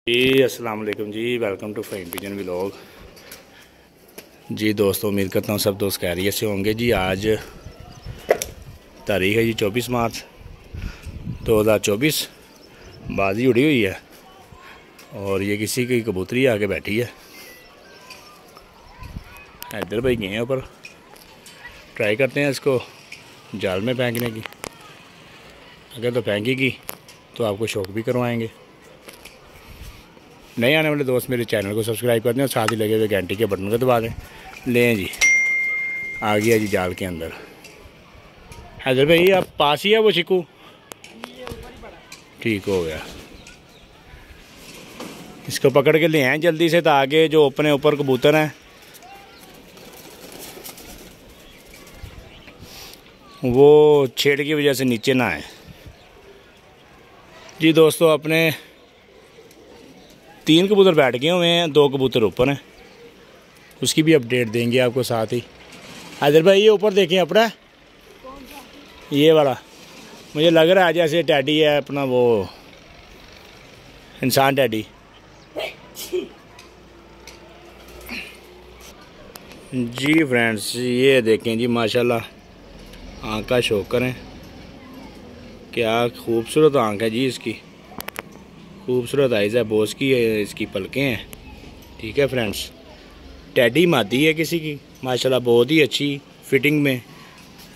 जी अस्सलाम वालेकुम जी, welcome to Fine Pigeon vlog. जी दोस्तों, उम्मीद करता हूँ सब दोस्त खैरियत से होंगे। जी आज तारीख़ है जी 24 मार्च 2024। बाजी उड़ी हुई है और ये किसी की कबूतरी आके बैठी है। इधर भाई गए हैं ऊपर, ट्राई करते हैं इसको जाल में फेंकने की। अगर तो फेंकेगी तो आपको शौक भी करवाएंगे। नए आने वाले दोस्त मेरे चैनल को सब्सक्राइब कर दें और साथ ही लगे हुए घंटी के बटन को दबा दें। लें जी, आ गया जी जाल के अंदर। हैदर भाई आप पास ही है वो चिकू? ठीक हो गया, इसको पकड़ के ले आए जल्दी से, तो आगे जो अपने ऊपर कबूतर हैं वो छेड़ की वजह से नीचे ना आए। जी दोस्तों, अपने 3 कबूतर बैठ गए हुए हैं, 2 कबूतर ऊपर हैं, उसकी भी अपडेट देंगे आपको साथ ही। हैदर भाई ये ऊपर देखें अपना, ये वाला मुझे लग रहा है जैसे टैडी है अपना, वो इंसान टैडी। जी फ्रेंड्स, ये देखें जी माशाल्लाह, आँख का शौक करें, क्या खूबसूरत आँख है जी इसकी, खूबसूरत आइज़ है, बोस की है, इसकी पलकें हैं। ठीक है फ्रेंड्स, टैडी मादी है किसी की माशाल्लाह, बहुत ही अच्छी फिटिंग में।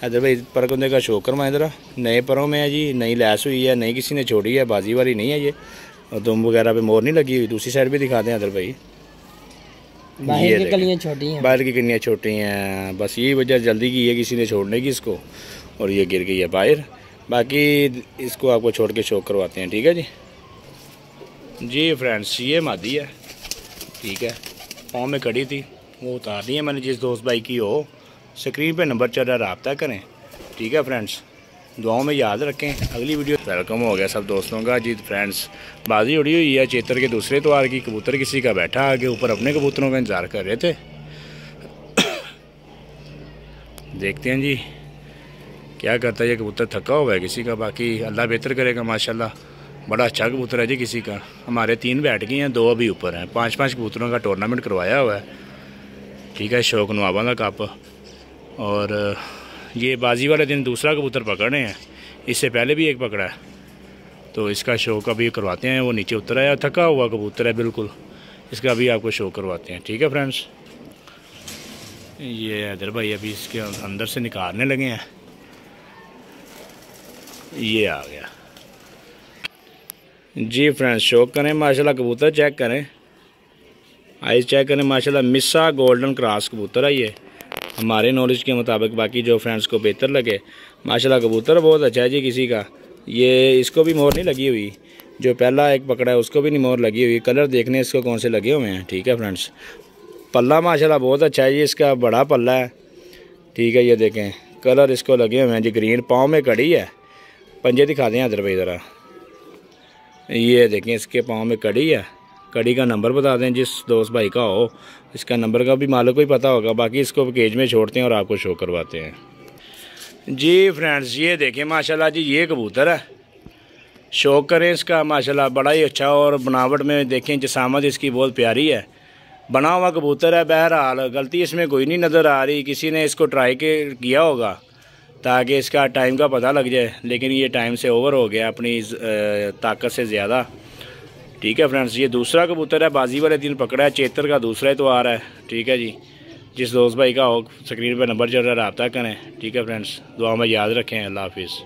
इधर भाई परकुंदे का शौक करवाएं ज़रा, नए परों में है जी, नई लैस हुई है, नई किसी ने छोड़ी है, बाजी वाली नहीं है ये, और दुम वगैरह पे मोर नहीं लगी हुई। दूसरी साइड भी दिखा दें इधर भाई, बाहर की कलियां छोटी हैं, बाहर की कलियां छोटी हैं, बस यही वजह जल्दी की है किसी ने छोड़ने की इसको, और ये गिर गई है बाहर। बाकी इसको आपको छोड़ के शौक करवाते हैं। ठीक है जी फ्रेंड्स, ये मादी है। ठीक है, पाँव में कड़ी थी, वो उतार दी है मैंने। जिस दोस्त भाई की हो, स्क्रीन पे नंबर चल रहा है, रब्ता करें। ठीक है फ्रेंड्स, दुआओं में याद रखें। अगली वीडियो वेलकम हो गया सब दोस्तों का। जी फ्रेंड्स, बाजी उड़ी हुई है चेतर के दूसरे द्वार की, कबूतर किसी का बैठा आगे ऊपर, अपने कबूतरों का इंतज़ार कर रहे थे। देखते हैं जी क्या करता है ये कबूतर, थका हुआ है किसी का, बाकी अल्लाह बेहतर करेगा। माशाल्लाह बड़ा अच्छा कबूतर है जी किसी का। हमारे 3 बैठ गए हैं, 2 अभी ऊपर हैं। 5-5 कबूतरों का टूर्नामेंट करवाया हुआ है। ठीक है, शौक नवाबा का कप। और ये बाजी वाले दिन दूसरा कबूतर पकड़े हैं, इससे पहले भी एक पकड़ा है, तो इसका शौक अभी करवाते हैं। वो नीचे उतर आया, थका हुआ कबूतर है बिल्कुल, इसका अभी आपको शौक करवाते हैं। ठीक है फ्रेंड्स, ये इधर भाई अभी इसके अंदर से निकालने लगे हैं। ये आ गया जी फ्रेंड्स, शौक करें माशाल्लाह, कबूतर चेक करें, आइज़ चेक करें माशाल्लाह। मिस्सा गोल्डन क्रॉस कबूतर है ये हमारे नॉलेज के मुताबिक, बाकी जो फ्रेंड्स को बेहतर लगे। माशाल्लाह कबूतर बहुत अच्छा है जी किसी का। ये इसको भी मोहर नहीं लगी हुई, जो पहला एक पकड़ा है उसको भी नहीं मोहर लगी हुई। कलर देखने इसको कौन से लगे हुए हैं। ठीक है फ्रेंड्स, पल्ला माशाल्लाह बहुत अच्छा है जी इसका, बड़ा पल्ला है। ठीक है, ये देखें कलर इसको लगे हुए हैं जी ग्रीन। पाँव में कड़ी है, पंजे दिखा दें इधर भाई ज़रा, ये देखें इसके पाँव में कड़ी है। कड़ी का नंबर बता दें जिस दोस्त भाई का हो, इसका नंबर का भी मालिक को ही पता होगा। बाकी इसको केज में छोड़ते हैं और आपको शो करवाते हैं। जी फ्रेंड्स, ये देखें माशाल्लाह जी, ये कबूतर है, शौक करें इसका माशाल्लाह, बड़ा ही अच्छा। और बनावट में देखें जसामत इसकी बहुत प्यारी है, बना हुआ कबूतर है। बहरहाल गलती इसमें कोई नहीं नज़र आ रही, किसी ने इसको ट्राई किया होगा ताकि इसका टाइम का पता लग जाए, लेकिन ये टाइम से ओवर हो गया अपनी ताकत से ज़्यादा। ठीक है फ्रेंड्स, ये दूसरा कबूतर है, बाजी वाले दिन पकड़ा है, चेतर का दूसरा तो आ रहा है। ठीक है जी, जिस दोस्त भाई का हो, स्क्रीन पर नंबर चल रहा है, रब्ता करें। ठीक है फ्रेंड्स, दुआ में याद रखें। अल्लाह हाफिज़।